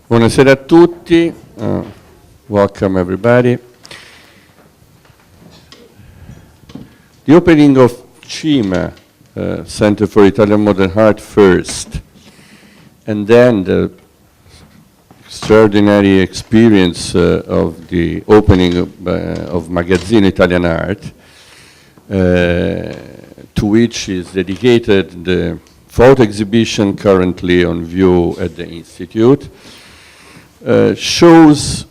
Buonasera a tutti, welcome everybody. The opening of CIMA, Center for Italian Modern Art first, and then the extraordinary experience of the opening of Magazzino Italian Art, to which is dedicated the photo exhibition currently on view at the Institute, shows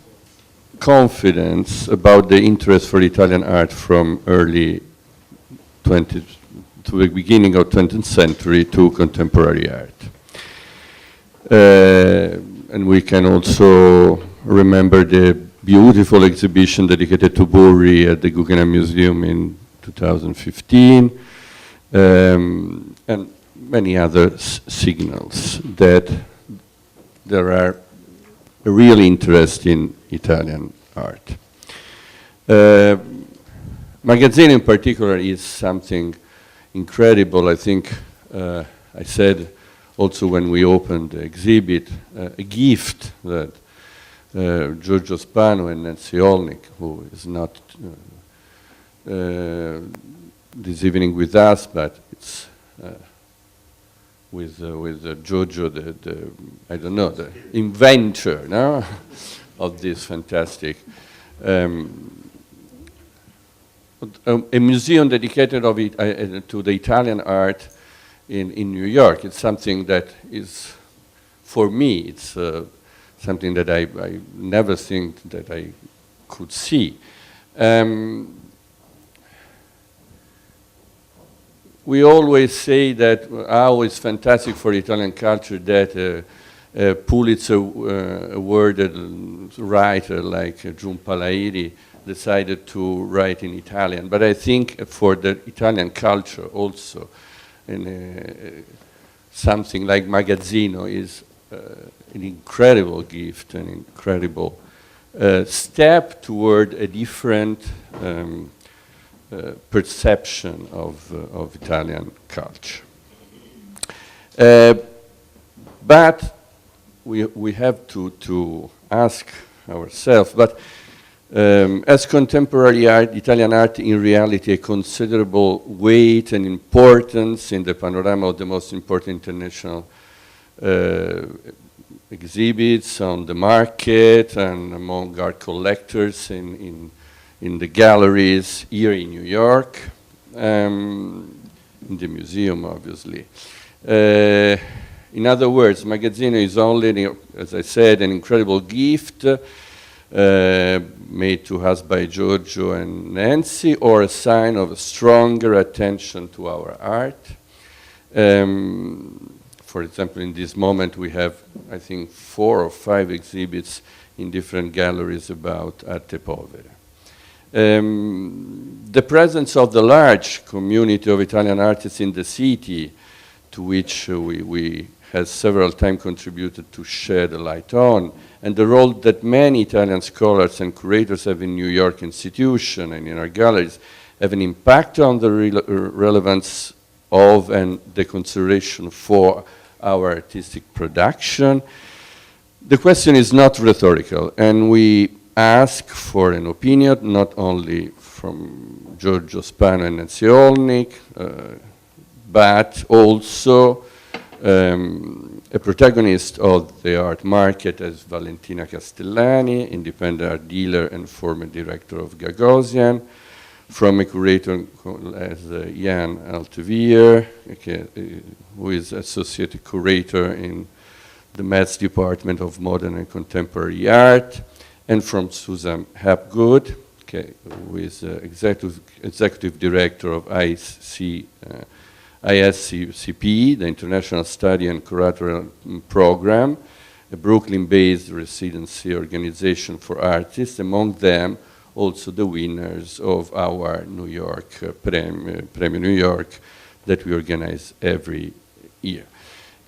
confidence about the interest for Italian art from early 20th to the beginning of 20th century to contemporary art. And we can also remember the beautiful exhibition dedicated to Burri at the Guggenheim Museum in 2015, and many other signals that there are a real interest in Italian art. Magazzino in particular is something incredible. I think I said also when we opened the exhibit, a gift that Giorgio Spano and Nancy Olnik, who is not this evening with us, but it's with Giorgio, I don't know, the inventor, no? Of this fantastic, a museum dedicated to the Italian art in New York. It's something that is, for me, it's something that I never think that I could see. We always say that it's fantastic for Italian culture that a Pulitzer awarded writer like Jun Palairi decided to write in Italian. But I think for the Italian culture also, something like Magazzino is an incredible gift, an incredible step toward a different perception of Italian culture. But we have to ask ourselves, but as contemporary art, Italian art in reality a considerable weight and importance in the panorama of the most important international exhibits on the market and among art collectors in the galleries here in New York, in the museum, obviously. In other words, Magazzino is only, as I said, an incredible gift made to us by Giorgio and Nancy, or a sign of a stronger attention to our art. For example, in this moment we have, I think, 4 or 5 exhibits in different galleries about arte povera. The presence of the large community of Italian artists in the city, to which we have several times contributed to shed a light on, and the role that many Italian scholars and curators have in New York institution and in our galleries, have an impact on the relevance of and the consideration for our artistic production. The question is not rhetorical, and we ask for an opinion not only from Giorgio Spano and Nancy Olnik, but also a protagonist of the art market as Valentina Castellani, independent art dealer and former director of Gagosian, from a curator as Jan Altevier, who is associate curator in the Metz Department of Modern and Contemporary Art, and from Susan Hapgood, who is executive director of ISCP, the International Study and Curatorial Program, a Brooklyn-based residency organization for artists, among them also the winners of our New York Premio New York that we organize every year.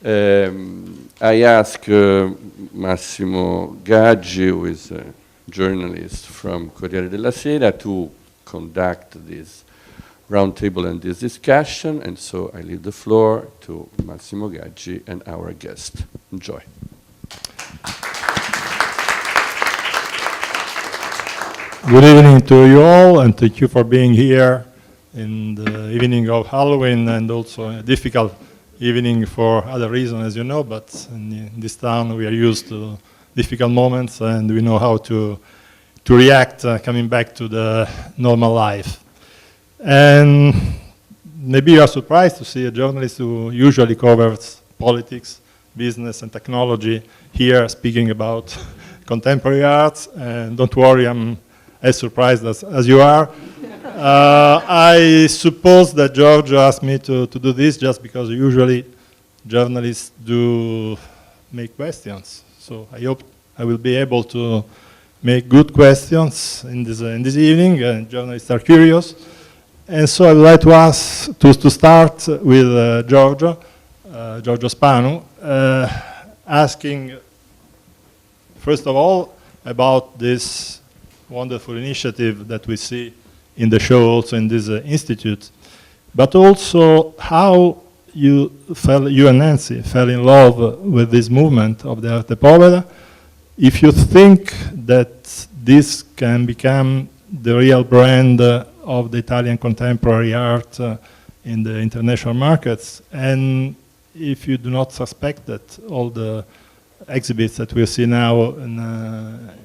I asked Massimo Gaggi, who is a journalist from Corriere della Sera, to conduct this roundtable and this discussion, and so I leave the floor to Massimo Gaggi and our guest. Enjoy. Good evening to you all, and thank you for being here in the evening of Halloween, and also a difficult evening for other reasons, as you know, but in this town we are used to difficult moments, and we know how to react coming back to the normal life. And maybe you are surprised to see a journalist who usually covers politics, business, and technology here speaking about contemporary arts, and don't worry, I'm as surprised as you are. I suppose that George asked me to do this just because usually journalists do make questions. So I hope I will be able to make good questions in this evening, and journalists are curious. And so I would like to ask to start with Giorgio Spanu, asking first of all about this wonderful initiative that we see in the show, also in this institute, but also how you and Nancy fell in love with this movement of the arte povera. If you think that this can become the real brand of the Italian contemporary art in the international markets, and if you do not suspect that all the exhibits that we see now,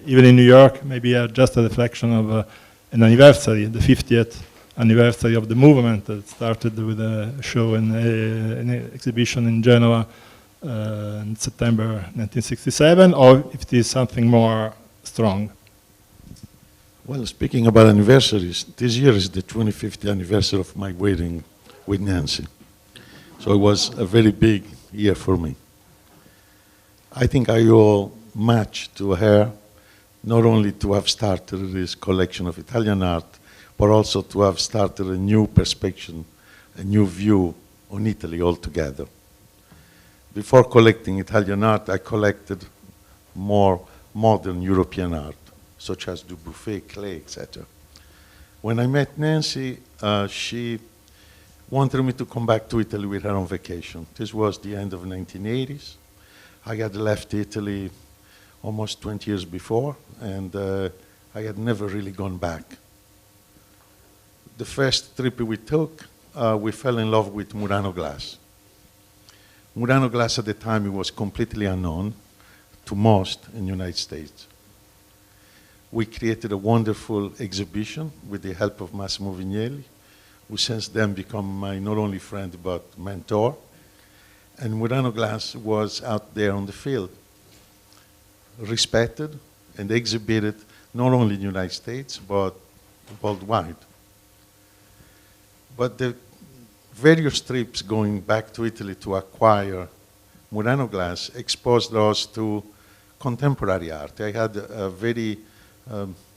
even in New York, maybe are just a reflection of an anniversary, the 50th anniversary of the movement that started with a show and an exhibition in Genoa in September 1967, or if it is something more strong. Well, speaking about anniversaries, this year is the 25th anniversary of my wedding with Nancy. So it was a very big year for me. I think I owe much to her, not only to have started this collection of Italian art, but also to have started a new perspective, a new view on Italy altogether. Before collecting Italian art, I collected more modern European art, such as Dubuffet, Klee, etc. When I met Nancy, she wanted me to come back to Italy with her on vacation. This was the end of the 1980s. I had left Italy almost 20 years before, and I had never really gone back. The first trip we took, we fell in love with Murano glass. Murano glass at the time, it was completely unknown to most in the United States. We created a wonderful exhibition with the help of Massimo Vignelli, who since then become my not only friend but mentor. And Murano glass was out there on the field, respected and exhibited not only in the United States but worldwide. But the various trips going back to Italy to acquire Murano glass exposed us to contemporary art. I had a very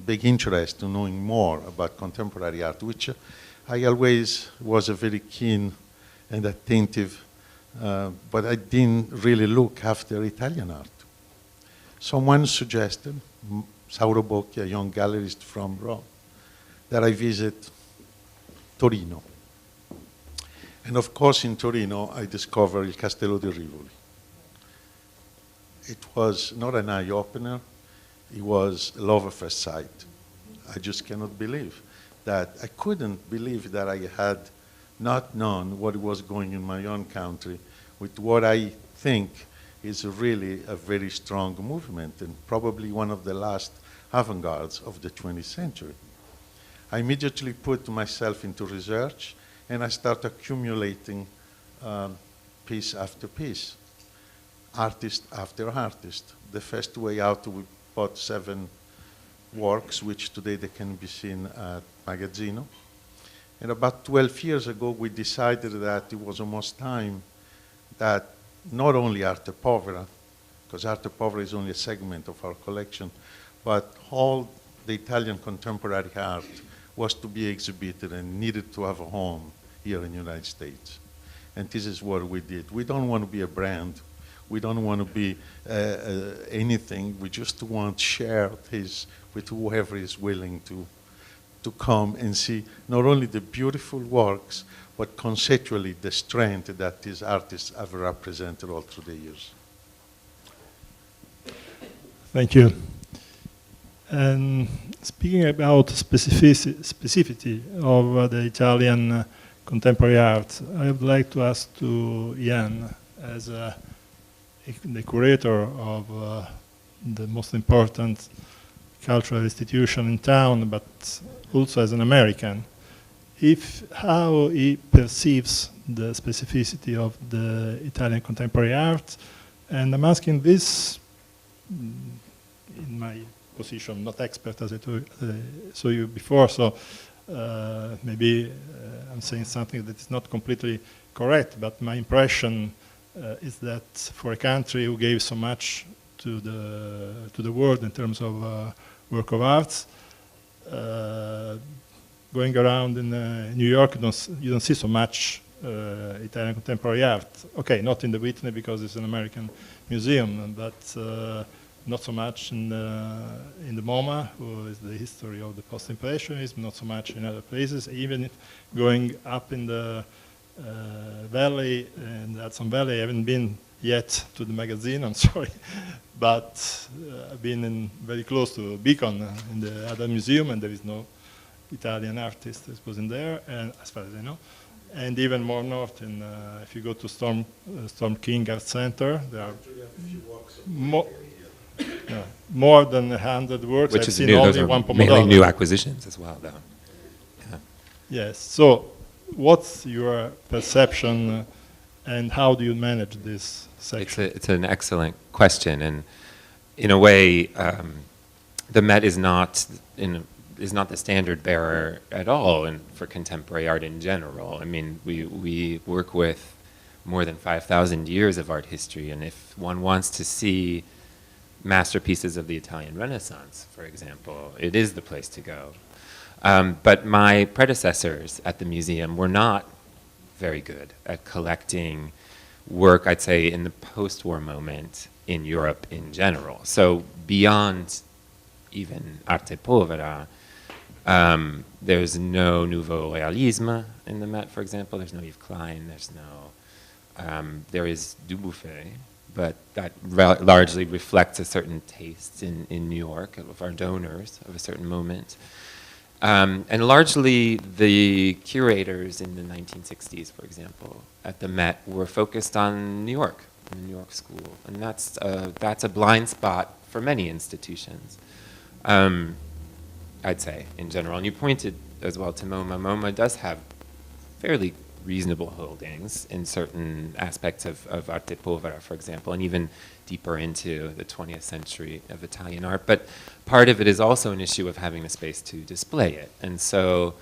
big interest in knowing more about contemporary art, which I always was a very keen and attentive, but I didn't really look after Italian art. Someone suggested, Sauro Bocchi, a young gallerist from Rome, that I visit Torino. And of course in Torino I discovered Il Castello di Rivoli. It was not an eye-opener, it was love at first sight. I just cannot believe that, I couldn't believe that I had not known what was going in my own country with what I think is really a very strong movement and probably one of the last avant-gardes of the 20th century. I immediately put myself into research and I started accumulating piece after piece, artist after artist. The first way out, we bought 7 works, which today they can be seen at Magazzino. And about 12 years ago, we decided that it was almost time that not only arte povera, because arte povera is only a segment of our collection, but all the Italian contemporary art was to be exhibited and needed to have a home here in the United States. And this is what we did. We don't want to be a brand. We don't want to be anything. We just want to share this with whoever is willing to come and see not only the beautiful works, but conceptually the strength that these artists have represented all through the years. Thank you. And speaking about specificity of the Italian contemporary art, I would like to ask to Ian, as the curator of the most important cultural institution in town, but also as an American, how he perceives the specificity of the Italian contemporary art. And I'm asking this in my position, not expert as I saw you before, so maybe I'm saying something that is not completely correct, but my impression is that for a country who gave so much to the world in terms of work of art, going around in New York, you don't see so much Italian contemporary art. Okay, not in the Whitney because it's an American museum, but not so much in the MoMA, who is the history of the post-impressionism, not so much in other places, even going up in the valley, and at some valley, I haven't been yet to the Magazzino, I'm sorry, but I've been very close to Beacon in the other museum, and there is no Italian artist that was in there, and as far as I know. And even more north, if you go to Storm King Art Center, there are more than 100 works. Which I've is seen new. only Those are one mainly Pomodoro. new acquisitions as well, though. Yeah. Yes. So, what's your perception, and how do you manage this section? It's an excellent question, and in a way, the Met is not the standard bearer at all for contemporary art in general. I mean, we work with more than 5,000 years of art history, and if one wants to see masterpieces of the Italian Renaissance, for example, it is the place to go. But my predecessors at the museum were not very good at collecting work, I'd say, in the post-war moment in Europe in general. So beyond even arte povera, there's no Nouveau Realisme in the Met, for example. There's no Yves Klein. There is Dubuffet, but that largely reflects a certain taste in New York of our donors of a certain moment. And largely the curators in the 1960s, for example, at the Met were focused on New York, the New York School. And that's a blind spot for many institutions, I'd say, in general. And you pointed as well to MoMA. MoMA does have fairly reasonable holdings in certain aspects of arte povera, for example, and even deeper into the 20th century of Italian art. But part of it is also an issue of having a space to display it. And so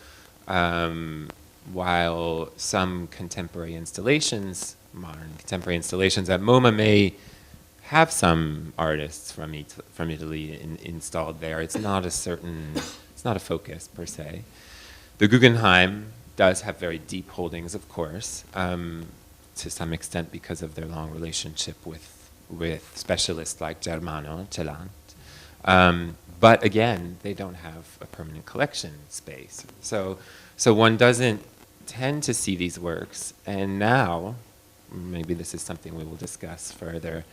while some contemporary installations, modern contemporary installations at MoMA may have some artists from Italy installed there, it's not a focus per se. The Guggenheim does have very deep holdings, of course, to some extent because of their long relationship with specialists like Germano Celant. But again, they don't have a permanent collection space. So one doesn't tend to see these works. And now, maybe this is something we will discuss further,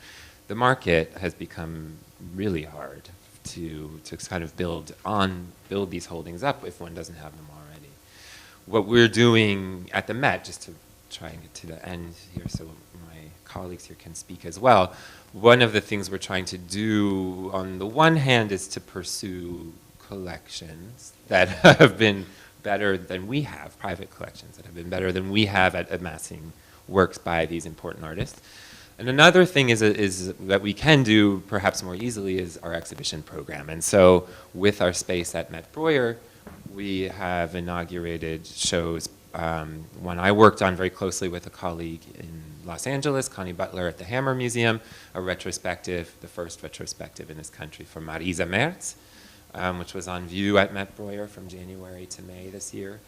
the market has become really hard to kind of build these holdings up if one doesn't have them already. What we're doing at the Met, just to try and get to the end here so my colleagues here can speak as well, one of the things we're trying to do on the one hand is to pursue collections that have been better than we have, private collections that have been better than we have at amassing works by these important artists. And another thing is that we can do perhaps more easily is our exhibition program. And so with our space at Met Breuer, we have inaugurated shows. One I worked on very closely with a colleague in Los Angeles, Connie Butler at the Hammer Museum, a retrospective, the first retrospective in this country for Marisa Merz, which was on view at Met Breuer from January to May this year,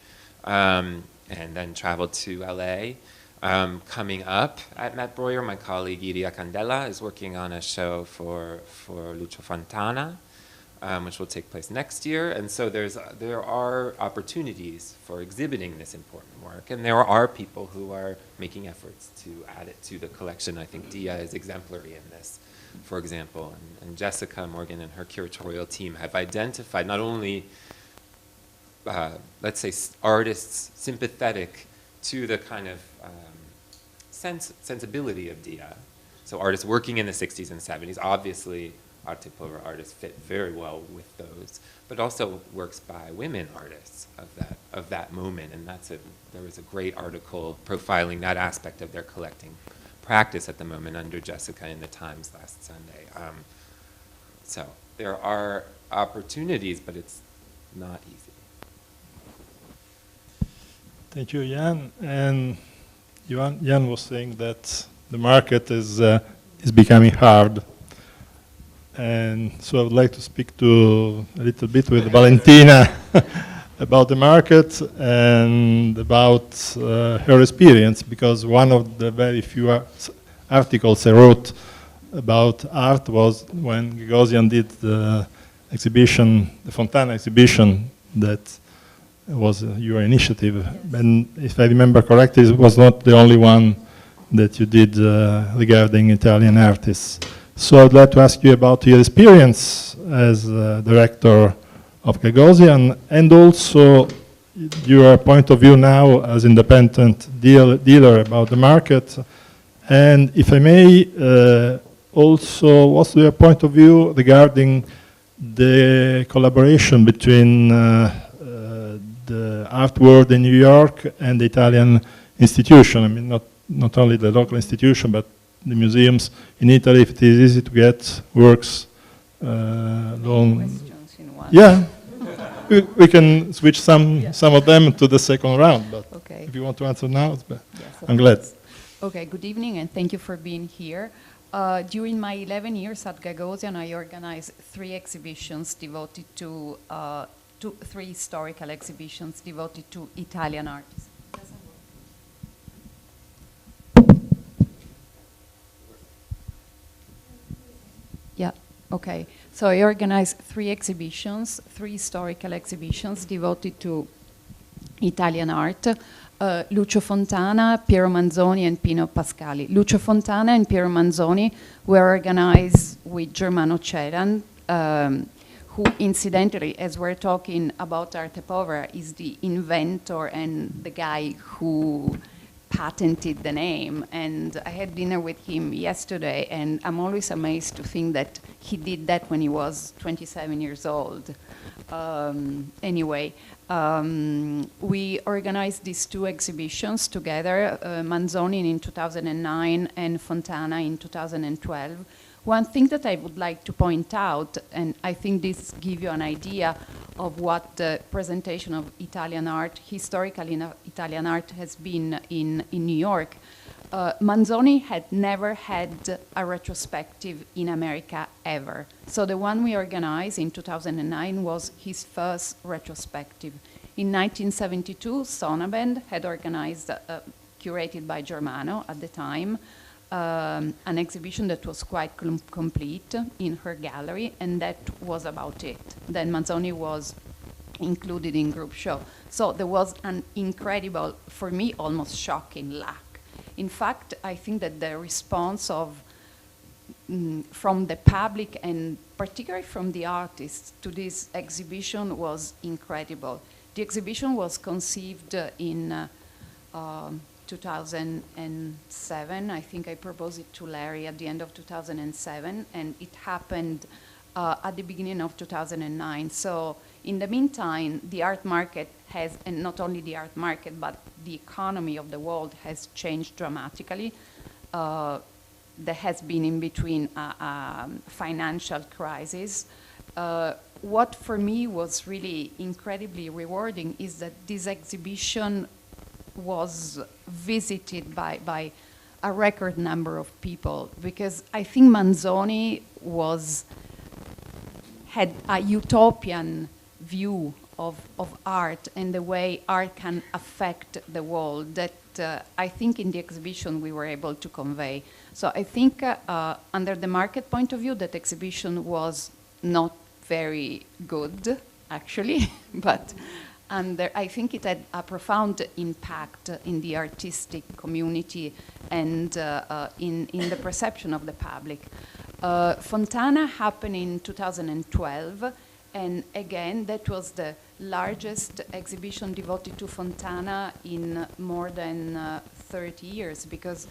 and then traveled to LA. Coming up at Matt Breuer, my colleague Iria Candela is working on a show for Lucio Fontana, which will take place next year. And so there are opportunities for exhibiting this important work, and there are people who are making efforts to add it to the collection. I think Dia is exemplary in this, for example, and Jessica Morgan and her curatorial team have identified not only, let's say, artists sympathetic to the kind of sensibility of Dia. So artists working in the 60s and 70s, obviously Arte Povera artists fit very well with those, but also works by women artists of that moment. And there was a great article profiling that aspect of their collecting practice at the moment under Jessica in the Times last Sunday. So there are opportunities, but it's not easy. Thank you, Jan. And Jan was saying that the market is becoming hard. And so I would like to speak a little bit with Valentina about the market and about her experience, because one of the very few articles I wrote about art was when Gagosian did the exhibition, the Fontana exhibition, that was your initiative. And if I remember correctly, it was not the only one that you did regarding Italian artists. So I'd like to ask you about your experience as director of Gagosian, and also your point of view now as independent dealer about the market. And if I may, also what's your point of view regarding the collaboration between the art world in New York and the Italian institution? I mean, not only the local institution, but the museums in Italy, if it is easy to get works Questions in one. Yeah, we can switch some of them to the second round, but Okay. if you want to answer now, Yes, of I'm glad. course. Okay, good evening and thank you for being here. During my 11 years at Gagosian, I organized 3 exhibitions devoted to, 3 historical exhibitions devoted to Italian artists. Yeah, okay. So I organized 3 exhibitions, 3 historical exhibitions devoted to Italian art. Lucio Fontana, Piero Manzoni, and Pino Pascali. Lucio Fontana and Piero Manzoni were organized with Germano Ceran, who incidentally, as we're talking about Arte Povera, is the inventor and the guy who patented the name. And I had dinner with him yesterday, and I'm always amazed to think that he did that when he was 27 years old. Anyway, we organized these 2 exhibitions together, Manzoni in 2009 and Fontana in 2012. One thing that I would like to point out, and I think this gives you an idea of what the presentation of Italian art, historical Italian art, has been in New York. Manzoni had never had a retrospective in America ever. So the one we organized in 2009 was his first retrospective. In 1972, Sonabend had organized, curated by Germano at the time, an exhibition that was quite complete in her gallery, and that was about it. Then Manzoni was included in group show. So there was an incredible, for me, almost shocking lack. In fact, I think that the response from the public and particularly from the artists to this exhibition was incredible. The exhibition was conceived in 2007. I think I proposed it to Larry at the end of 2007, and it happened at the beginning of 2009. So in the meantime, the art market has, and not only the art market, but the economy of the world has changed dramatically. There has been in between a financial crisis. What for me was really incredibly rewarding is that this exhibition was visited by a record number of people, because I think Manzoni had a utopian view of art and the way art can affect the world that I think in the exhibition we were able to convey. So I think under the market point of view, that exhibition was not very good, actually, but I think it had a profound impact in the artistic community and in the perception of the public. Fontana happened in 2012, and again, that was the largest exhibition devoted to Fontana in more than 30 years, because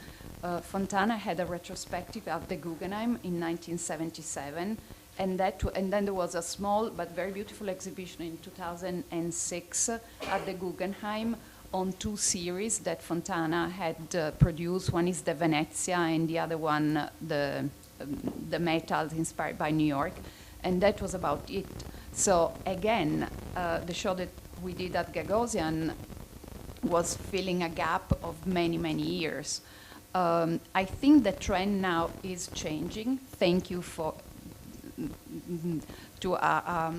Fontana had a retrospective at the Guggenheim in 1977, and then there was a small but very beautiful exhibition in 2006 at the Guggenheim on 2 series that Fontana had produced. One is the Venezia, and the other one the metals inspired by New York, and that was about it. So again, the show that we did at Gagosian was filling a gap of many, many years. I think the trend now is changing. Thank you to a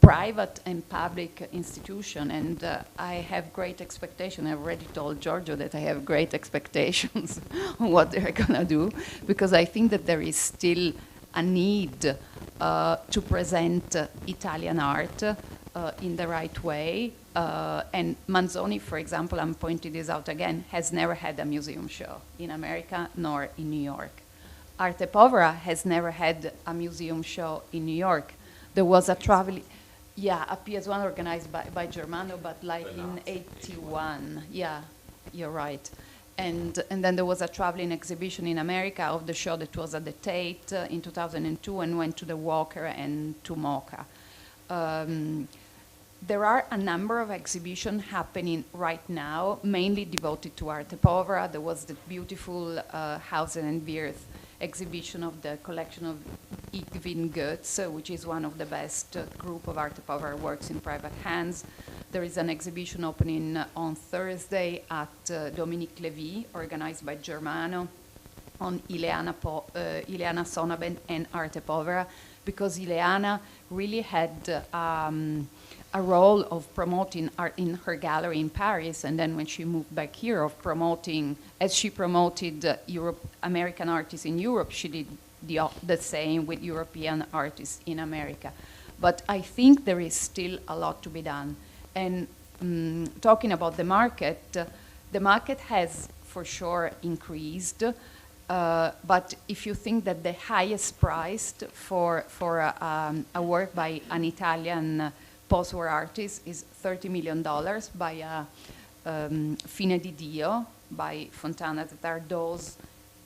private and public institution, and I have great expectation. I've already told Giorgio that I have great expectations on what they're gonna do, because I think that there is still a need to present Italian art in the right way. And Manzoni, for example, I'm pointing this out again, has never had a museum show in America nor in New York. Arte Povera has never had a museum show in New York. There was a traveling, a PS1 organized by Germano, but like in 81. Yeah, you're right. And then there was a traveling exhibition in America of the show that was at the Tate in 2002 and went to the Walker and to MoCA. There are a number of exhibitions happening right now, mainly devoted to Arte Povera. There was the beautiful Hausen and Wirth exhibition of the collection of Igvin Goetz, which is one of the best group of Arte Povera works in private hands. There is an exhibition opening on Thursday at Dominique Levy, organized by Germano, on Ileana Sonnabend and Arte Povera, because Ileana really had a role of promoting art in her gallery in Paris, and then when she moved back here, of promoting, as she promoted American artists in Europe, she did the same with European artists in America. But I think there is still a lot to be done. And talking about the market has for sure increased, but if you think that the highest priced for a work by an Italian post-war artist is $30 million by Fine di Dio, by Fontana, that are those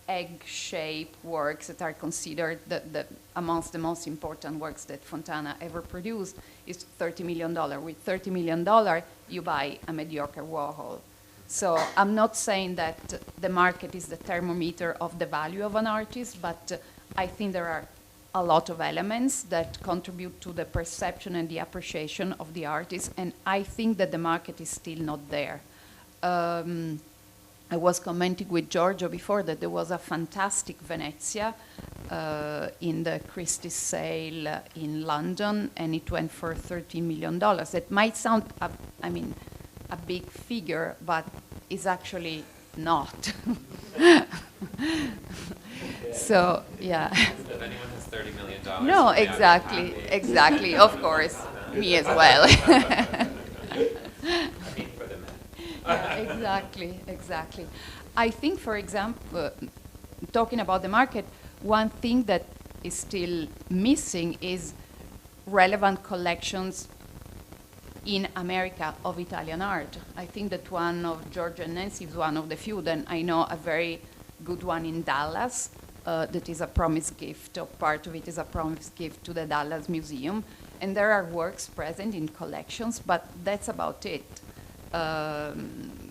egg-shaped works that are considered amongst the most important works that Fontana ever produced, is $30 million. With $30 million, you buy a mediocre Warhol. So I'm not saying that the market is the thermometer of the value of an artist, but I think there are a lot of elements that contribute to the perception and the appreciation of the artist, and I think that the market is still not there. I was commenting with Giorgio before that there was a fantastic Venezia in the Christie's sale in London, and it went for $13 million. It might sound, a big figure, but it's actually not. So, yeah. If anyone has $30 million. No, exactly, of course. Me as well. Yeah, exactly. I think, for example, talking about the market, one thing that is still missing is relevant collections in America of Italian art. I think that one of Giorgio and Nancy is one of the few. Then I know a very good one in Dallas that is a promised gift, or part of it is a promised gift to the Dallas Museum. And there are works present in collections, but that's about it.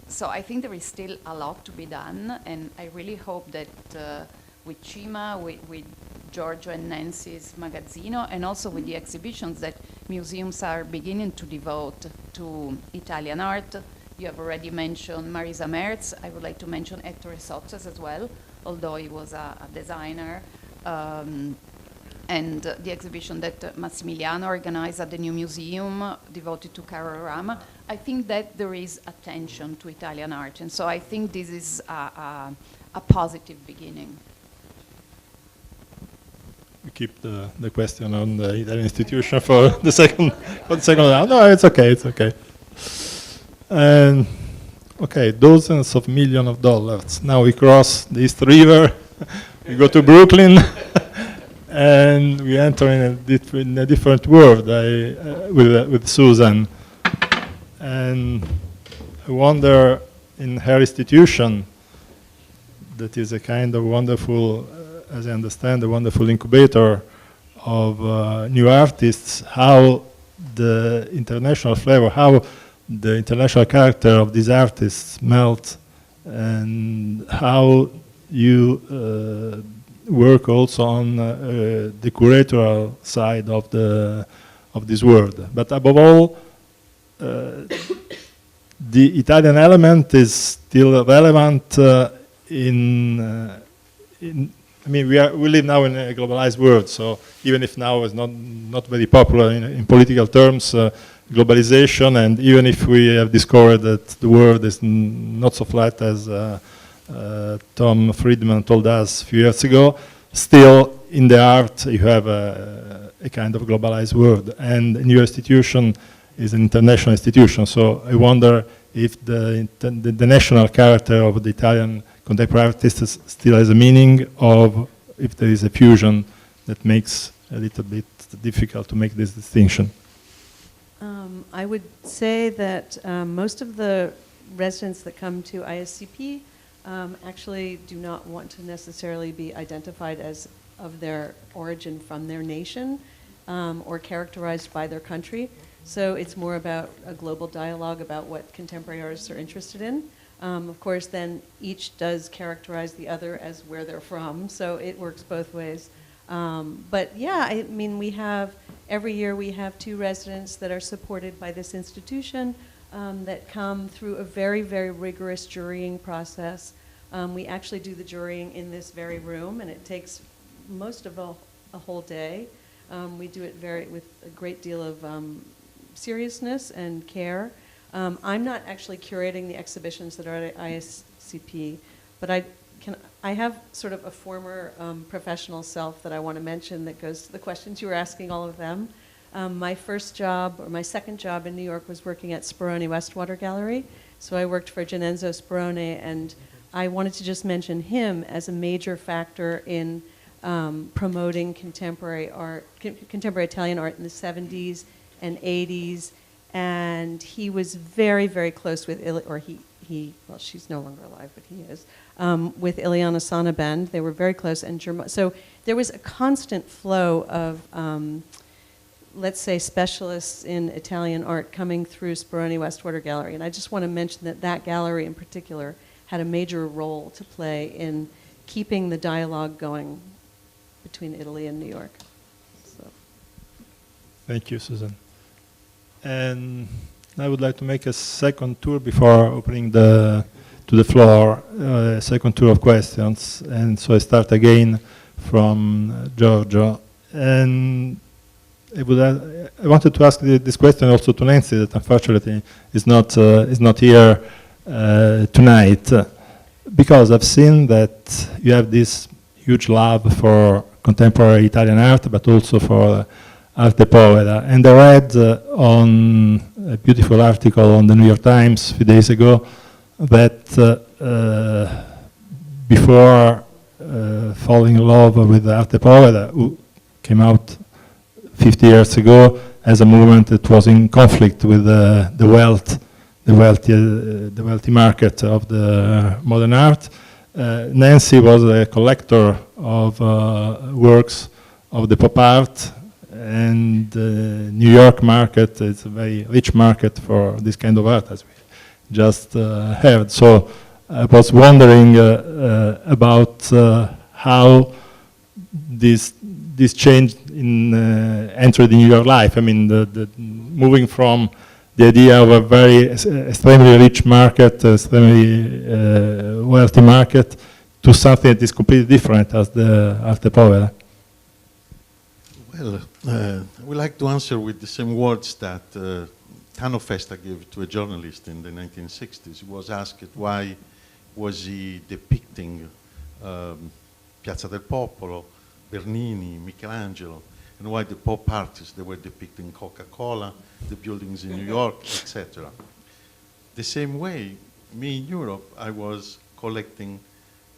So I think there is still a lot to be done, and I really hope that with CIMA, with Giorgio and Nancy's Magazzino, and also with the exhibitions that museums are beginning to devote to Italian art. You have already mentioned Marisa Merz. I would like to mention Ettore Sottsass as well, although he was a designer. and the exhibition that Massimiliano organized at the new museum devoted to Carorama, I think that there is attention to Italian art, and so I think this is a positive beginning. We keep the question on the Italian institution for the second round. No, it's okay, it's okay. And okay, dozens of millions of dollars. Now we cross the East River, we go to Brooklyn, and we enter in a different world with Susan. And I wonder, in her institution, that is a kind of wonderful, as I understand, a wonderful incubator of new artists, how the international flavor, how the international character of these artists melt, and how you work also on the curatorial side of this world. But above all, the Italian element is still relevant I mean, we live now in a globalized world, so even if now is not very popular in political terms, globalization, and even if we have discovered that the world is not so flat as Tom Friedman told us a few years ago, still in the art you have a kind of globalized world, and a new institution is an international institution. So I wonder if the national character of the Italian contemporary artists still has a meaning, of if there is a fusion that makes a little bit difficult to make this distinction. I would say that most of the residents that come to ISCP actually do not want to necessarily be identified as of their origin from their nation or characterized by their country. So it's more about a global dialogue about what contemporary artists are interested in. Of course, then each does characterize the other as where they're from, so it works both ways. But yeah, I mean, every year we have 2 residents that are supported by this institution that come through a very, very rigorous jurying process. We actually do the jurying in this very room, and it takes most of a whole day. We do it with a great deal of seriousness and care. I'm not actually curating the exhibitions that are at ISCP, but I have sort of a former professional self that I want to mention that goes to the questions you were asking all of them. My second job in New York was working at Speroni Westwater Gallery. So I worked for Genenzo Speroni, and I wanted to just mention him as a major factor in promoting contemporary Italian art in the 70s and 80s. And he was very, very close with, well, she's no longer alive, but he is, with Ileana Sonnabend. They were very close. So there was a constant flow of, let's say, specialists in Italian art coming through Speroni Westwater Gallery. And I just want to mention that gallery in particular had a major role to play in keeping the dialogue going between Italy and New York. So. Thank you, Susan. And I would like to make a second tour before opening to the floor, a second tour of questions. And so I start again from Giorgio. And I wanted to ask this question also to Nancy, that unfortunately is not here tonight, because I've seen that you have this huge love for contemporary Italian art, but also for arte povera. And I read on a beautiful article on the New York Times a few days ago that before falling in love with arte povera, who came out 50 years ago as a movement that was in conflict with the wealthy market of the modern art, Nancy was a collector of works of the pop art, and the New York market is a very rich market for this kind of art, as we just heard. So I was wondering about how this change entered in your life. I mean, the moving from the idea of a very extremely rich market, extremely wealthy market, to something that is completely different as the arte povera. Well, I would like to answer with the same words that Tano Festa gave to a journalist in the 1960s. He was asked why was he depicting Piazza del Popolo, Bernini, Michelangelo, and why the pop artists, they were depicting Coca-Cola, the buildings in New York, etc. The same way, me in Europe, I was collecting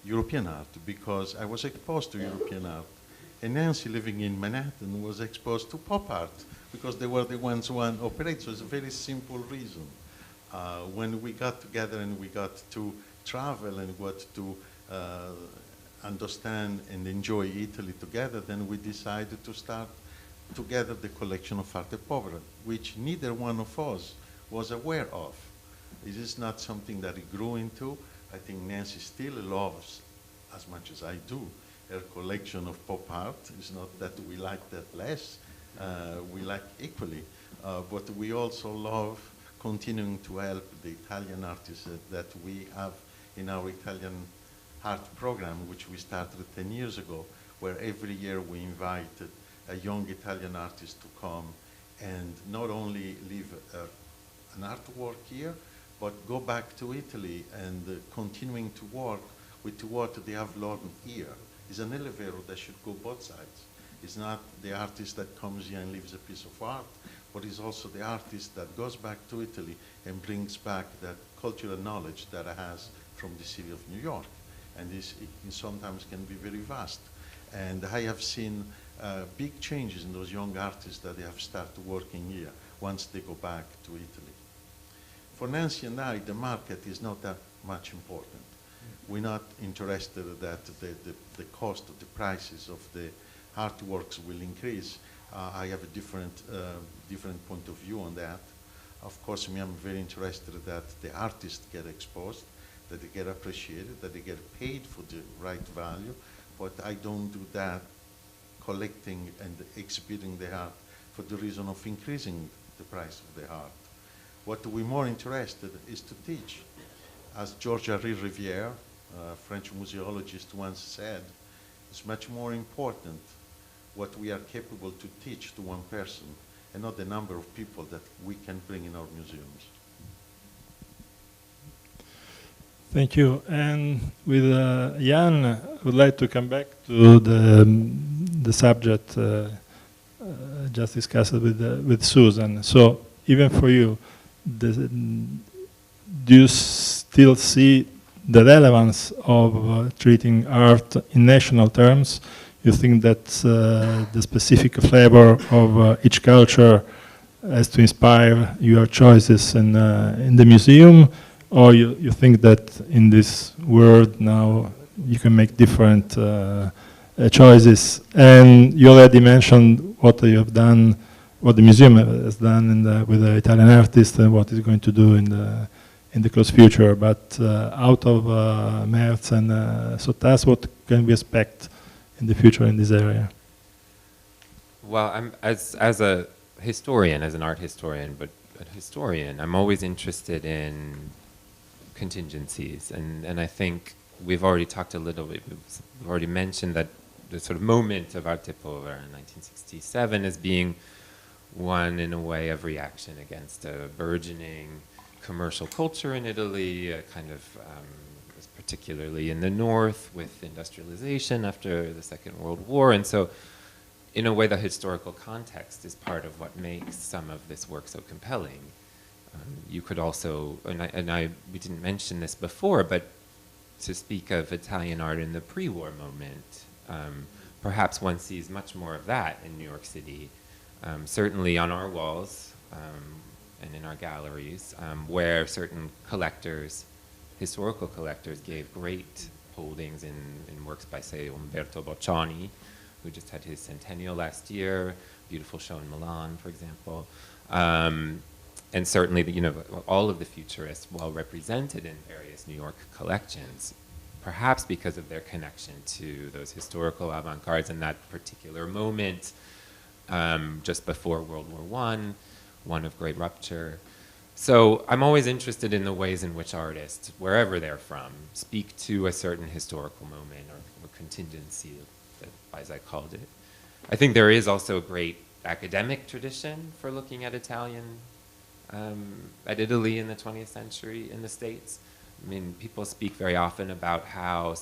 European art because I was exposed to European art. And Nancy, living in Manhattan, was exposed to pop art because they were the ones who operated. So it's a very simple reason. When we got together and we got to travel and got to understand and enjoy Italy together, then we decided to start together the collection of Arte Povera, which neither one of us was aware of. It is not something that it grew into. I think Nancy still loves, as much as I do, her collection of pop art. It's not that we like that less, we like equally, but we also love continuing to help the Italian artists that we have in our Italian art program, which we started 10 years ago, where every year we invited a young Italian artist to come and not only leave an artwork here, but go back to Italy and continuing to work with what they have learned here. It's an elevator that should go both sides. It's not the artist that comes here and leaves a piece of art, but it's also the artist that goes back to Italy and brings back that cultural knowledge that it has from the city of New York. And it sometimes can be very vast. And I have seen big changes in those young artists that they have started working here once they go back to Italy. For Nancy and I, the market is not that much important. We're not interested that the cost of the prices of the artworks will increase. I have a different point of view on that. Of course, I'm very interested that the artists get exposed, that they get appreciated, that they get paid for the right value, but I don't do that collecting and exhibiting the art for the reason of increasing the price of the art. What we're more interested is to teach. As Georges-Henri Rivière, French museologist, once said, it's much more important what we are capable to teach to one person and not the number of people that we can bring in our museums. Thank you. And with Jan, I would like to come back to the subject just discussed with Susan. So even for you, do you still see the relevance of treating art in national terms? You think that the specific flavor of each culture has to inspire your choices in the museum? Or you think that in this world now you can make different choices? And you already mentioned what you have done, what the museum has done with the Italian artists and what it's going to do in the close future. But out of Merz and Sotas, what can we expect in the future in this area? Well, as a historian, as an art historian, but a historian, I'm always interested in contingencies, and I think we've already talked a little bit, we've already mentioned that the sort of moment of Arte Povera in 1967 as being one, in a way, of reaction against a burgeoning commercial culture in Italy, a kind of, particularly in the north, with industrialization after the Second World War, and so in a way the historical context is part of what makes some of this work so compelling. You could also, we didn't mention this before, but to speak of Italian art in the pre-war moment, perhaps one sees much more of that in New York City, certainly on our walls and in our galleries, where certain collectors, historical collectors, gave great holdings in works by, say, Umberto Boccioni, who just had his centennial last year, beautiful show in Milan, for example. And certainly, all of the futurists, well represented in various New York collections, perhaps because of their connection to those historical avant-gardes in that particular moment, just before World War I, one of great rupture. So I'm always interested in the ways in which artists, wherever they're from, speak to a certain historical moment or contingency, as I called it. I think there is also a great academic tradition for looking at at Italy in the 20th century in the States. I mean, people speak very often about how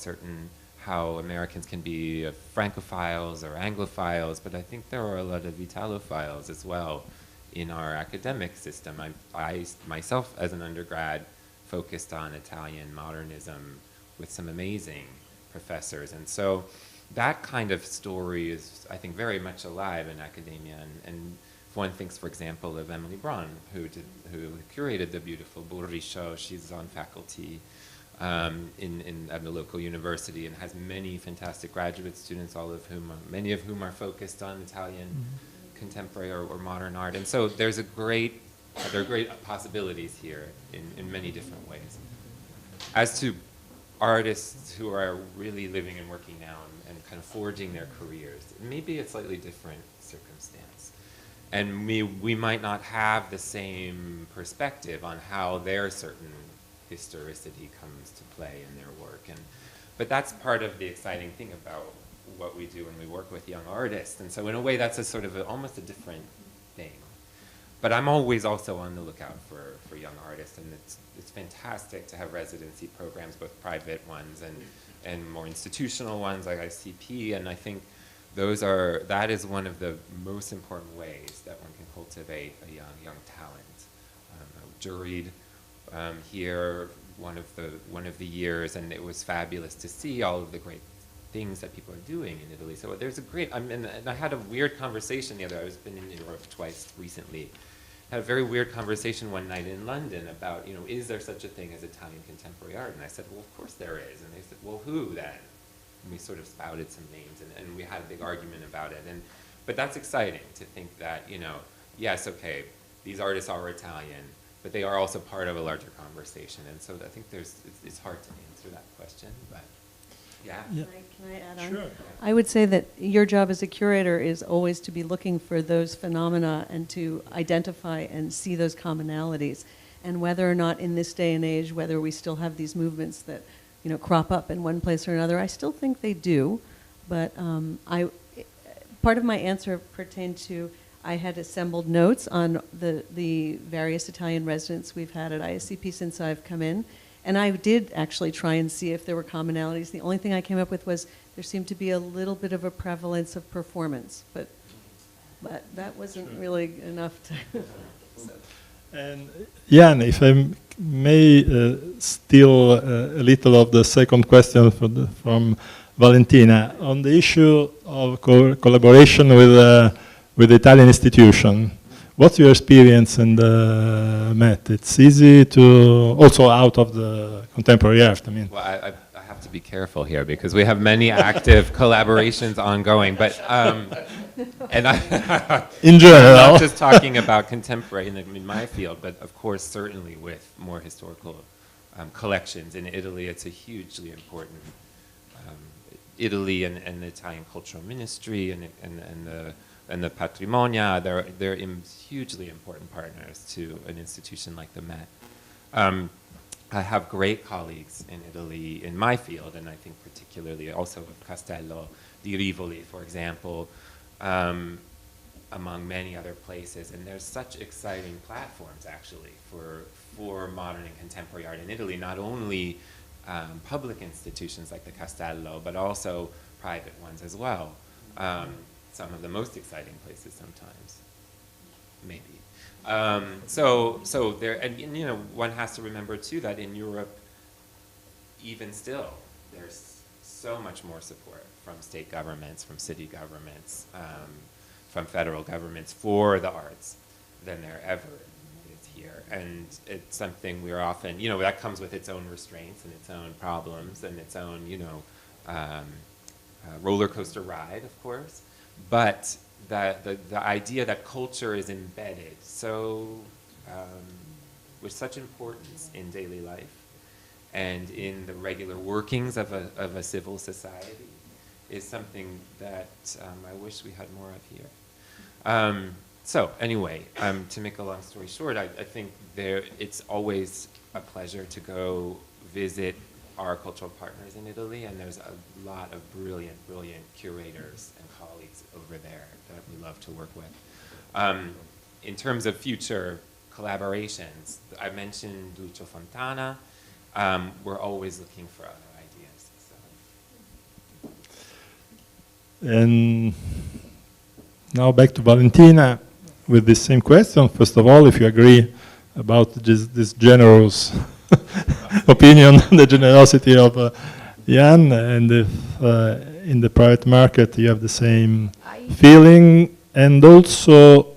Americans can be Francophiles or Anglophiles, but I think there are a lot of Italophiles as well in our academic system. I myself, as an undergrad, focused on Italian modernism with some amazing professors. And so that kind of story is, I think, very much alive in academia. And if one thinks, for example, of Emily Braun, who curated the beautiful Burri show. She's on faculty at the local university and has many fantastic graduate students, many of whom are focused on Italian contemporary or modern art. And so there are great possibilities here in many different ways. As to artists who are really living and working now and kind of forging their careers, it may be a slightly different circumstance. And we might not have the same perspective on how their certain historicity comes to play in their work. But that's part of the exciting thing about what we do when we work with young artists. And so in a way, that's almost a different thing. But I'm always also on the lookout for young artists, and it's fantastic to have residency programs, both private ones and more institutional ones like ICP, and I think that is one of the most important ways that one can cultivate a young talent. I juried here one of the years, and it was fabulous to see all of the great things that people are doing in Italy. So there's a great, and I had a weird conversation the other, I've been in Europe twice recently, had a very weird conversation one night in London about, is there such a thing as Italian contemporary art? And I said, well, of course there is. And they said, well, who then? And we sort of spouted some names, and we had a big argument about it. But that's exciting to think that, yes, okay, these artists are Italian, but they are also part of a larger conversation. And so I think it's hard to answer that question, but yeah. Can I add on? Sure. I would say that your job as a curator is always to be looking for those phenomena and to identify and see those commonalities. And whether or not in this day and age, whether we still have these movements that crop up in one place or another, I still think they do. But part of my answer pertained to, I had assembled notes on the various Italian residents we've had at ISCP since I've come in. And I did actually try and see if there were commonalities. The only thing I came up with was there seemed to be a little bit of a prevalence of performance, but that wasn't really enough to. And Jan, if I may steal a little of the second question from Valentina on the issue of collaboration with the Italian institution. What's your experience in the Met? It's easy to, also out of the contemporary art, I mean. Well, I have to be careful here because we have many active collaborations ongoing, but, and in general. I'm not just talking about contemporary in my field, but of course, certainly with more historical collections. In Italy, it's a hugely important, Italy and the Italian Cultural Ministry and the Patrimonio, they're hugely important partners to an institution like the Met. I have great colleagues in Italy in my field, and I think particularly also of Castello di Rivoli, for example, among many other places. And there's such exciting platforms, actually, for modern and contemporary art in Italy, not only public institutions like the Castello, but also private ones as well. Some of the most exciting places sometimes, maybe. So there, and one has to remember too that in Europe, even still, there's so much more support from state governments, from city governments, from federal governments for the arts than there ever is here. And it's something we're often, that comes with its own restraints and its own problems and its own, roller coaster ride, of course. But the idea that culture is embedded with such importance in daily life and in the regular workings of a civil society is something that I wish we had more of here. So anyway, to make a long story short, I think it's always a pleasure to go visit our cultural partners in Italy, and there's a lot of brilliant curators and colleagues over there that we love to work with. In terms of future collaborations, I mentioned Lucio Fontana. We're always looking for other ideas. So. And now back to Valentina with this same question. First of all, if you agree about this generous opinion, the generosity of Jan, and if in the private market you have the same feeling, and also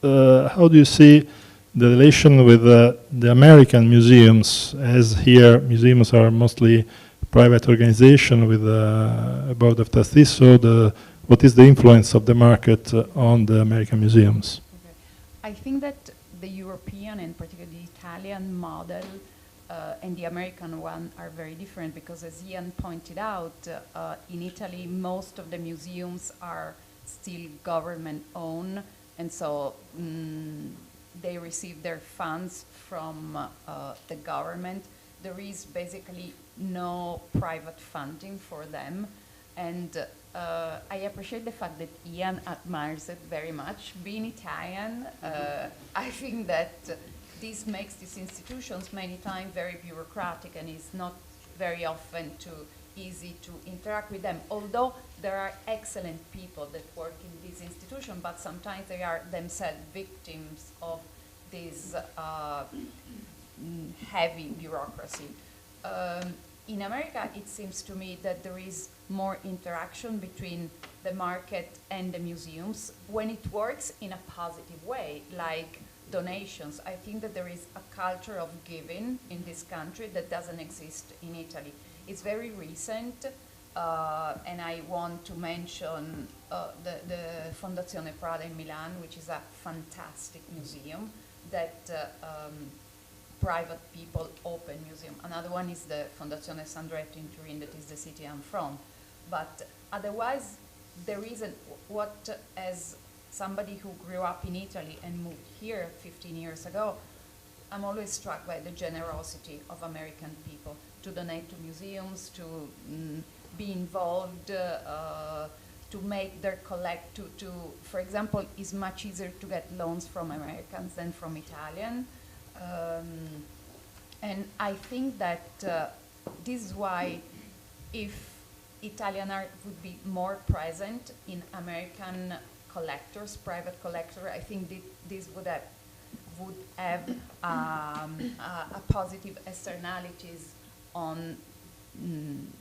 how do you see the relation with the American museums, as here museums are mostly private organization with a board of trustees, so what is the influence of the market on the American museums? Okay. I think that the European and particularly the Italian model and the American one are very different, because as Ian pointed out, in Italy most of the museums are still government owned, and so they receive their funds from the government. There is basically no private funding for them, and I appreciate the fact that Ian admires it very much. Being Italian, I think that this makes these institutions many times very bureaucratic, and it's not very often too easy to interact with them. Although there are excellent people that work in these institutions, but sometimes they are themselves victims of this heavy bureaucracy. In America, it seems to me that there is more interaction between the market and the museums when it works in a positive way, like donations. I think that there is a culture of giving in this country that doesn't exist in Italy. It's very recent, and I want to mention the Fondazione Prada in Milan, which is a fantastic museum that private people open museum. Another one is the Fondazione Sandretto in Turin, that is the city I'm from. But otherwise, there isn't what, as somebody who grew up in Italy and moved here 15 years ago, I'm always struck by the generosity of American people to donate to museums, to be involved, to make their for example, it's much easier to get loans from Americans than from Italian. And I think that this is why if Italian art would be more present in American collectors, private collector, I think this would have a positive externalities on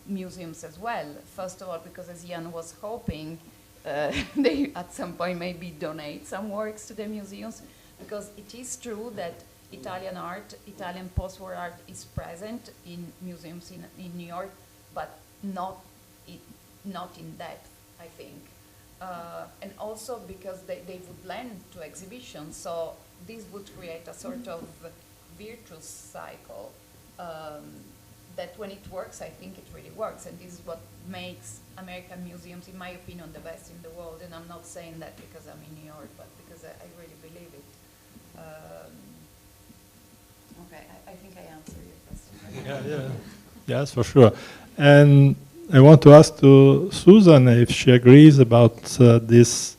museums as well. First of all, because as Ian was hoping, they at some point maybe donate some works to the museums, because it is true that Italian art, Italian post-war art is present in museums in New York, but not in depth, I think. And also because they would lend to exhibitions, so this would create a sort of virtuous cycle that when it works, I think it really works. And this is what makes American museums, in my opinion, the best in the world. And I'm not saying that because I'm in New York, but because I really believe it. Okay, I think I answered your question. Yeah. Yes, for sure. And I want to ask to Susan if she agrees about this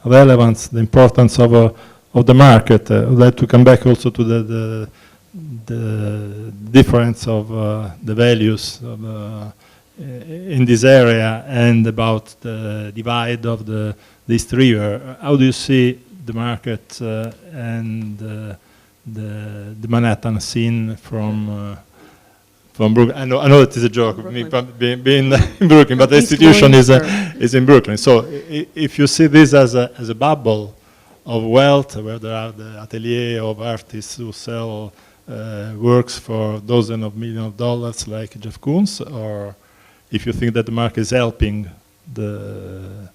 relevance, the importance of the market. I would like to come back also to the difference of the values of, in this area, and about the divide of the East River. How do you see the market and the Manhattan scene from Brooklyn? I know it is a joke, me being in Brooklyn, but the institution is in Brooklyn. So if you see this as a bubble of wealth, where there are the atelier of artists who sell works for dozens of millions of dollars like Jeff Koons, or if you think that the market is helping the...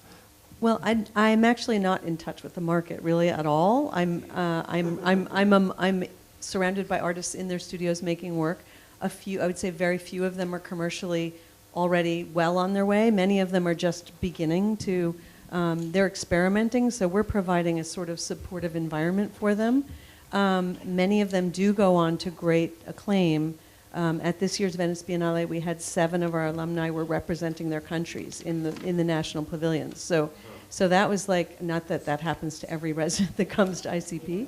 Well, I'm actually not in touch with the market really at all. I'm surrounded by artists in their studios making work. I would say very few of them are commercially already well on their way. Many of them are just beginning to, they're experimenting, so we're providing a sort of supportive environment for them. Many of them do go on to great acclaim, At this year's Venice Biennale, we had 7 of our alumni were representing their countries in the national pavilions. So that was like, not that that happens to every resident that comes to ICP.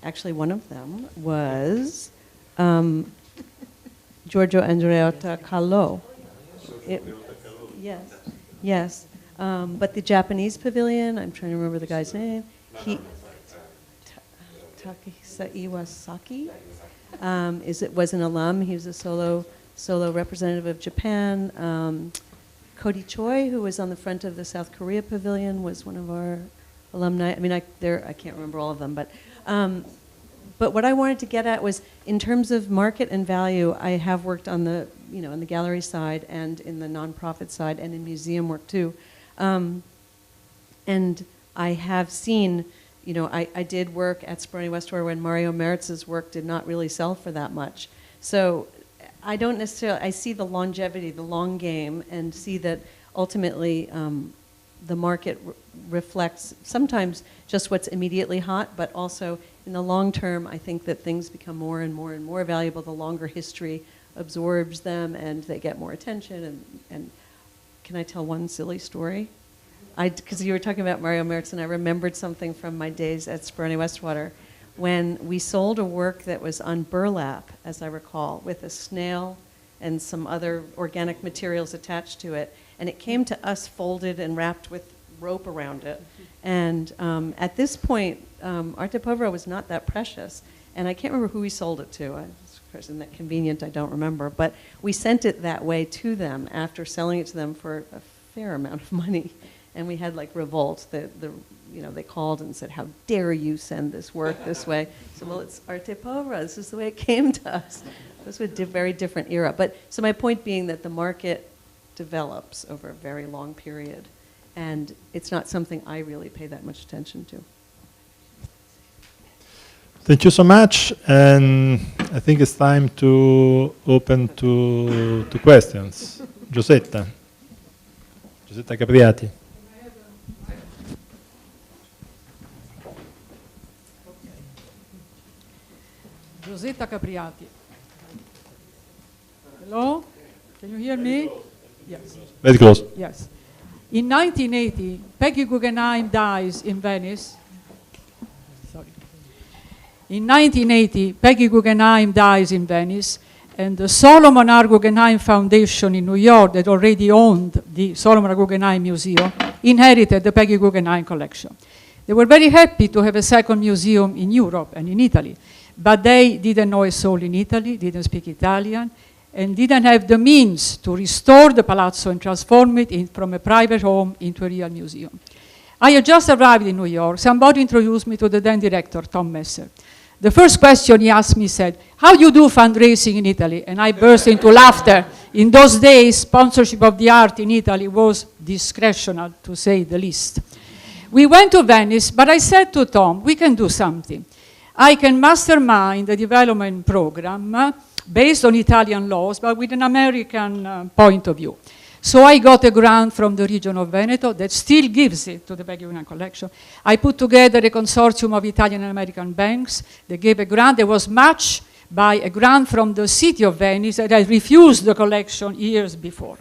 Actually, one of them was Giorgio Andreotta Calò. Yes, yes. But the Japanese pavilion, I'm trying to remember the guy's name. Takehisa Iwasaki was an alum. He was a solo representative of Japan. Cody Choi, who was on the front of the South Korea pavilion, was one of our alumni. I mean, I can't remember all of them, but what I wanted to get at was, in terms of market and value, I have worked on the, in the gallery side and in the nonprofit side and in museum work too. And I have seen, I did work at Speroni Westwater when Mario Meritz's work did not really sell for that much. So I don't necessarily, I see the longevity, the long game, and see that ultimately the market reflects sometimes just what's immediately hot, but also in the long term, I think that things become more and more and more valuable the longer history absorbs them and they get more attention. And can I tell one silly story? Because you were talking about Mario Meritz, and I remembered something from my days at Speroni Westwater when we sold a work that was on burlap, as I recall, with a snail and some other organic materials attached to it. And it came to us folded and wrapped with rope around it. And at this point, Arte Povera was not that precious. And I can't remember who we sold it to. Isn't that convenient? I don't remember. But we sent it that way to them after selling it to them for a fair amount of money. And we had like revolt. They called and said, "How dare you send this work this way?" So, well, it's Arte Povera. This is the way it came to us. This was a very different era. But so my point being that the market develops over a very long period, and it's not something I really pay that much attention to. Thank you so much, and I think it's time to open to questions. Giusetta Capriati. Rosetta Capriati. Hello? Can you hear me? Yes. Very close. Yes. In 1980, Peggy Guggenheim dies in Venice. Sorry. In 1980, Peggy Guggenheim dies in Venice, and the Solomon R. Guggenheim Foundation in New York, that already owned the Solomon R. Guggenheim Museum, inherited the Peggy Guggenheim collection. They were very happy to have a second museum in Europe and in Italy, but they didn't know a soul in Italy, didn't speak Italian, and didn't have the means to restore the palazzo and transform it from a private home into a real museum. I had just arrived in New York. Somebody introduced me to the then director, Tom Messer. The first question he asked me said, "How do you do fundraising in Italy?" And I burst into laughter. In those days, sponsorship of the art in Italy was discretional, to say the least. We went to Venice, but I said to Tom, we can do something. I can mastermind the development program based on Italian laws, but with an American point of view. So I got a grant from the region of Veneto that still gives it to the Peggy Guggenheim collection. I put together a consortium of Italian and American banks. They gave a grant that was matched by a grant from the city of Venice that had refused the collection years before.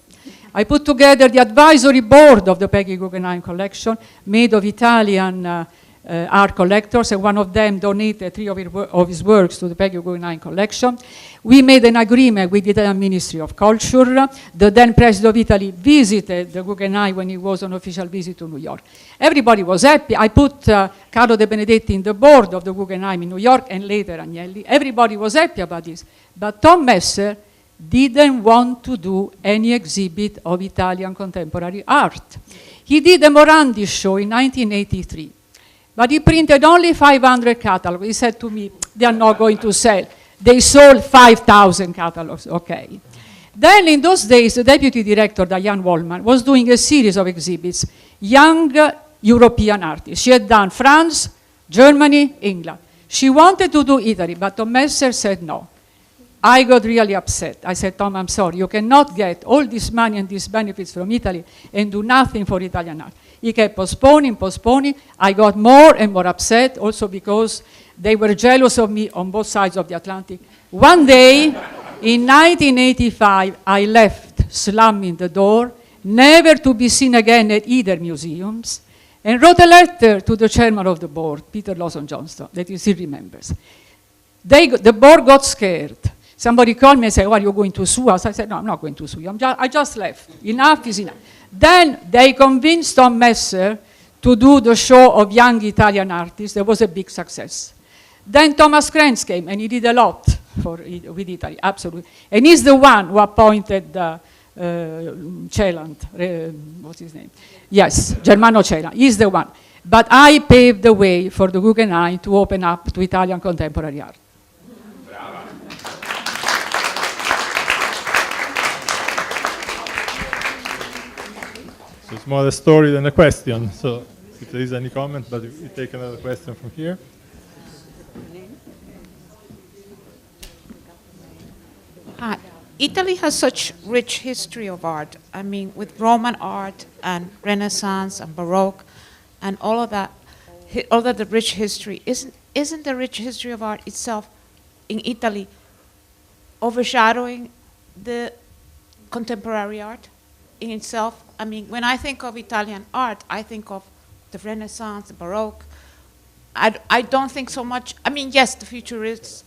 I put together the advisory board of the Peggy Guggenheim collection, made of Italian art collectors, and one of them donated 3 of his works to the Peggy Guggenheim collection. We made an agreement with the Italian Ministry of Culture. The then President of Italy visited the Guggenheim when he was on official visit to New York. Everybody was happy. I put Carlo De Benedetti in the board of the Guggenheim in New York, and later Agnelli. Everybody was happy about this. But Tom Messer didn't want to do any exhibit of Italian contemporary art. He did a Morandi show in 1983. But he printed only 500 catalogs. He said to me, they are not going to sell. They sold 5,000 catalogs, okay. Then in those days, the deputy director, Diane Wallman, was doing a series of exhibits, young European artists. She had done France, Germany, England. She wanted to do Italy, but Tom Messer said no. I got really upset. I said, Tom, I'm sorry, you cannot get all this money and these benefits from Italy and do nothing for Italian art. He kept postponing. I got more and more upset, also because they were jealous of me on both sides of the Atlantic. One day, in 1985, I left, slamming the door, never to be seen again at either museums, and wrote a letter to the chairman of the board, Peter Lawson Johnston, that he still remembers. The board got scared. Somebody called me and said, "Oh, are you going to sue us?" I said, "No, I'm not going to sue you. I just left. Enough is enough." Then they convinced Tom Messer to do the show of young Italian artists. That was a big success. Then Thomas Krantz came, and he did a lot with Italy, absolutely. And he's the one who appointed Celant, what's his name? Yes, Germano Celant, he's the one. But I paved the way for the Guggenheim to open up to Italian contemporary art. So it's more a story than a question. So if there is any comment, but we take another question from here. Hi. Italy has such rich history of art. I mean, with Roman art and Renaissance and Baroque and all of that, all of the rich history. Isn't the rich history of art itself in Italy overshadowing the contemporary art in itself? I mean, when I think of Italian art, I think of the Renaissance, the Baroque. I don't think so much, I mean, yes, the futurists,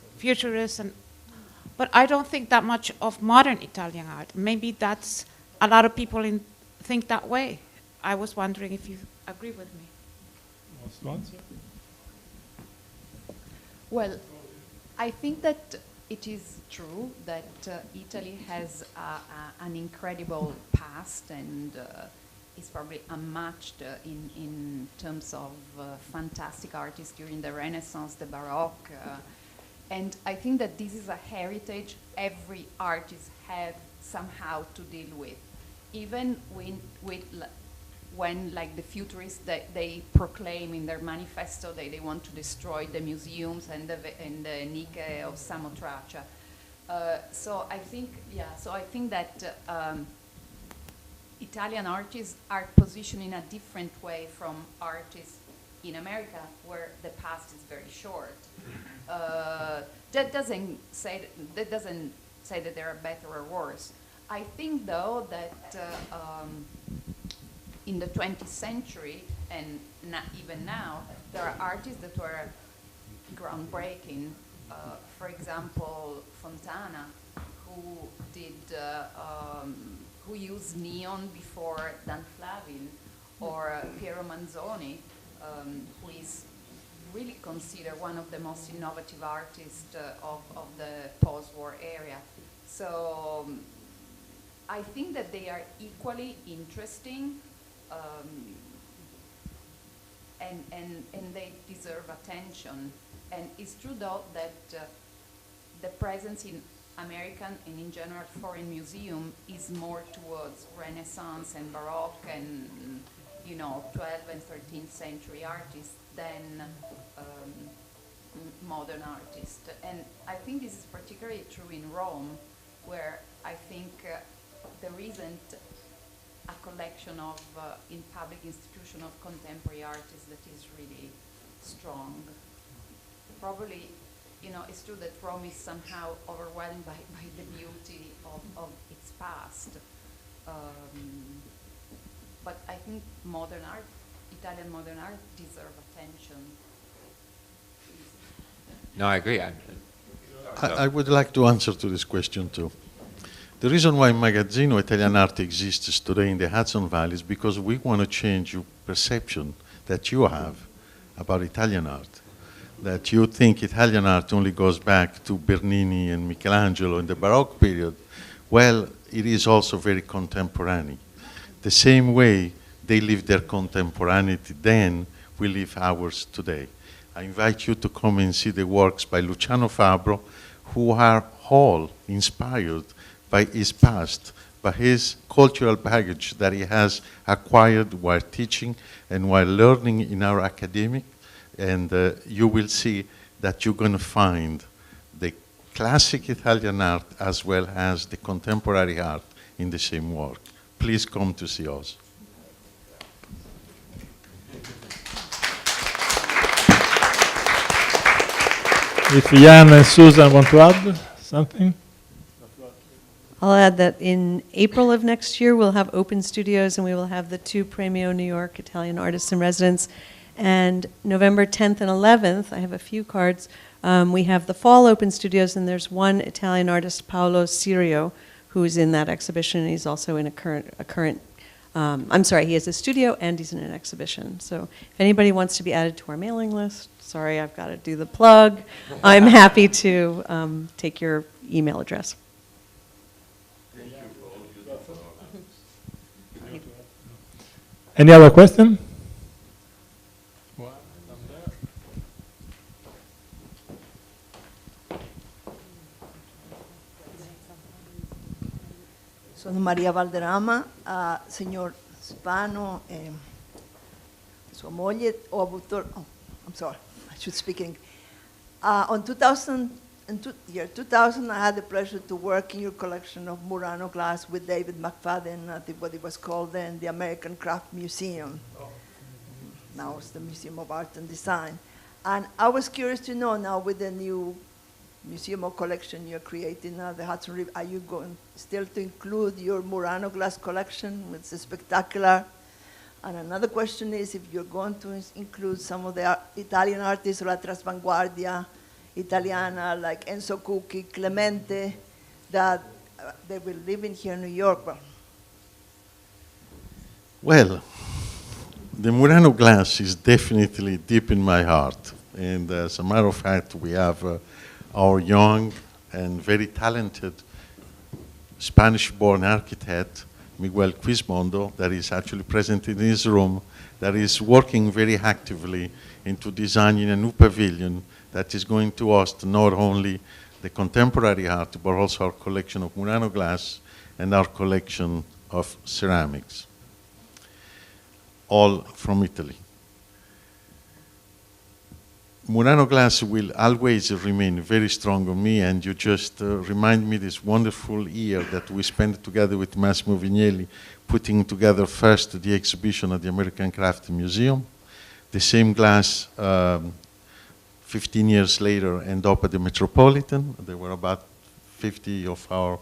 but I don't think that much of modern Italian art. Maybe that's, a lot of people think that way. I was wondering if you agree with me. Well, I think that it is true that Italy has an incredible past and is probably unmatched in terms of fantastic artists during the Renaissance, the Baroque. And I think that this is a heritage every artist have somehow to deal with. Even when like the futurists, they proclaim in their manifesto that they want to destroy the museums and the Nike of Samothrace. So I think that Italian artists are positioned in a different way from artists in America, where the past is very short. That doesn't say that they are better or worse. I think, though, that in the 20th century, and even now, there are artists that were groundbreaking. For example, Fontana, who used neon before Dan Flavin, or Piero Manzoni, who is really considered one of the most innovative artists of the post-war era. So I think that they are equally interesting, and they deserve attention. And it's true, though, that the presence in American and in general foreign museum is more towards Renaissance and Baroque and 12th and 13th century artists than modern artists. And I think this is particularly true in Rome, where I think there isn't a collection of, in public institution, of contemporary artists that is really strong. Probably, it's true that Rome is somehow overwhelmed by the beauty of its past. But I think modern art, Italian modern art, deserve attention. No, I agree. I would like to answer to this question too. The reason why Magazzino Italian Art exists today in the Hudson Valley is because we want to change your perception that you have about Italian art. That you think Italian art only goes back to Bernini and Michelangelo in the Baroque period. Well, it is also very contemporary. The same way they live their contemporaneity then, we live ours today. I invite you to come and see the works by Luciano Fabro, who are all inspired by his past, by his cultural baggage that he has acquired while teaching and while learning in our academic. And you will see that you're going to find the classic Italian art as well as the contemporary art in the same work. Please come to see us. If Jan and Susan want to add something? I'll add that in April of next year, we'll have open studios and we will have the 2 Premio New York Italian Artists in Residence. And November 10th and 11th, I have a few cards, we have the fall open studios, and there's one Italian artist, Paolo Sirio, who is in that exhibition. He's also in I'm sorry, he has a studio and he's in an exhibition. So if anybody wants to be added to our mailing list, sorry, I've got to do the plug. I'm happy to take your email address. Any other question? Sono Maria Valderrama, signor Spano e sua moglie. I'm sorry, I should speak in English. In 2000, I had the pleasure to work in your collection of Murano glass with David McFadden at what it was called then the American Craft Museum. Now it's the Museum of Art and Design. And I was curious to know now with the new museum or collection you're creating now, the Hudson River, are you going still to include your Murano glass collection? It's spectacular. And another question is if you're going to include some of the Italian artists, la Trasvanguardia Italiana, like Enzo Cucchi, Clemente, that they will live in here in New York. Well, the Murano glass is definitely deep in my heart. And as a matter of fact, we have our young and very talented Spanish-born architect, Miguel Quismondo, that is actually present in this room, that is working very actively into designing a new pavilion that is going to host not only the contemporary art, but also our collection of Murano glass and our collection of ceramics, all from Italy. Murano glass will always remain very strong on me, and you just remind me this wonderful year that we spent together with Massimo Vignelli, putting together first the exhibition at the American Craft Museum. The same glass 15 years later ended up at the Metropolitan. There were about 50 of our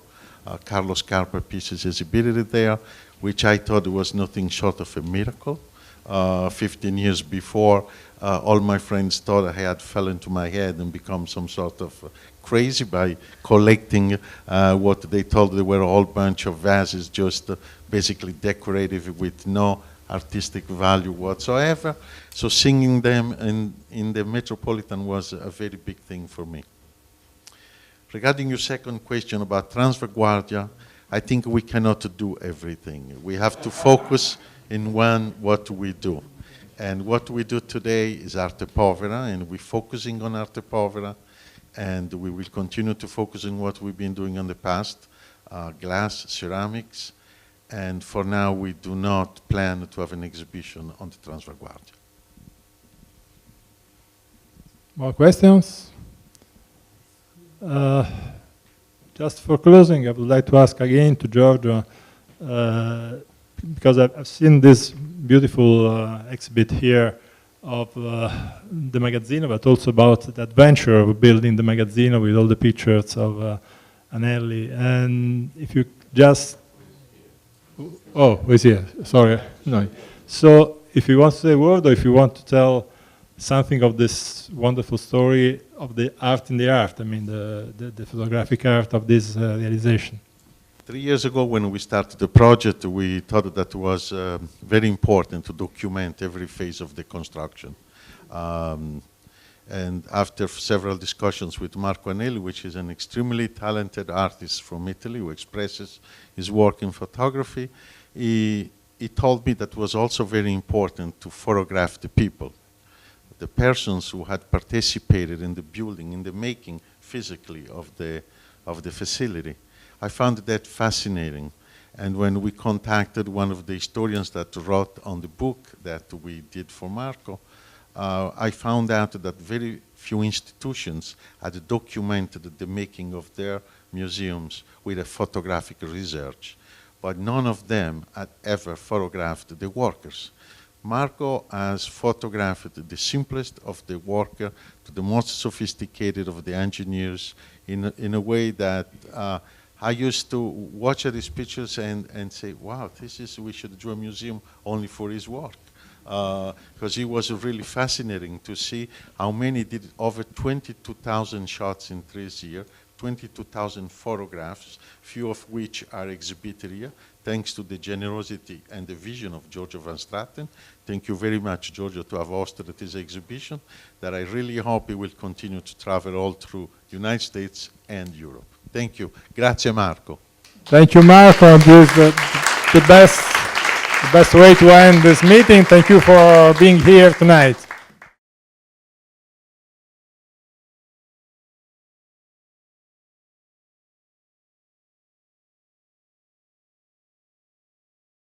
Carlos Carper pieces exhibited there, which I thought was nothing short of a miracle. 15 years before, all my friends thought I had fell into my head and become some sort of crazy by collecting what they thought they were a whole bunch of vases, just basically decorative with no artistic value whatsoever. So singing them in the Metropolitan was a very big thing for me. Regarding your second question about Transvanguardia, I think we cannot do everything. We have to focus in what we do. And what we do today is arte povera, and we're focusing on arte povera, and we will continue to focus on what we've been doing in the past, glass, ceramics, and for now we do not plan to have an exhibition on the Transvanguardia. More questions? Just for closing, I would like to ask again to Giorgio, because I've seen this beautiful exhibit here of the Magazzino, but also about the adventure of building the Magazzino with all the pictures of Anelli. And if you just, oh, who's here? Sorry, no. So if you want to say a word, or if you want to tell something of this wonderful story of the art in the art, I mean the photographic art of this realization. 3 years ago, when we started the project, we thought that it was very important to document every phase of the construction. And after several discussions with Marco Anelli, which is an extremely talented artist from Italy who expresses his work in photography, he told me that it was also very important to photograph the people, the persons who had participated in the building, in the making physically of the facility. I found that fascinating. And when we contacted one of the historians that wrote on the book that we did for Marco, I found out that very few institutions had documented the making of their museums with a photographic research. But none of them had ever photographed the workers. Marco has photographed the simplest of the worker to the most sophisticated of the engineers in a way that I used to watch his pictures and say, wow, we should do a museum only for his work. Because it was really fascinating to see how many did over 22,000 shots in 3 years, 22,000 photographs, few of which are exhibited here, thanks to the generosity and the vision of Giorgio van Straten. Thank you very much, Giorgio, to have hosted this exhibition that I really hope it will continue to travel all through the United States and Europe. Thank you. Grazie, Marco. Thank you, Marco. This is the best way to end this meeting. Thank you for being here tonight.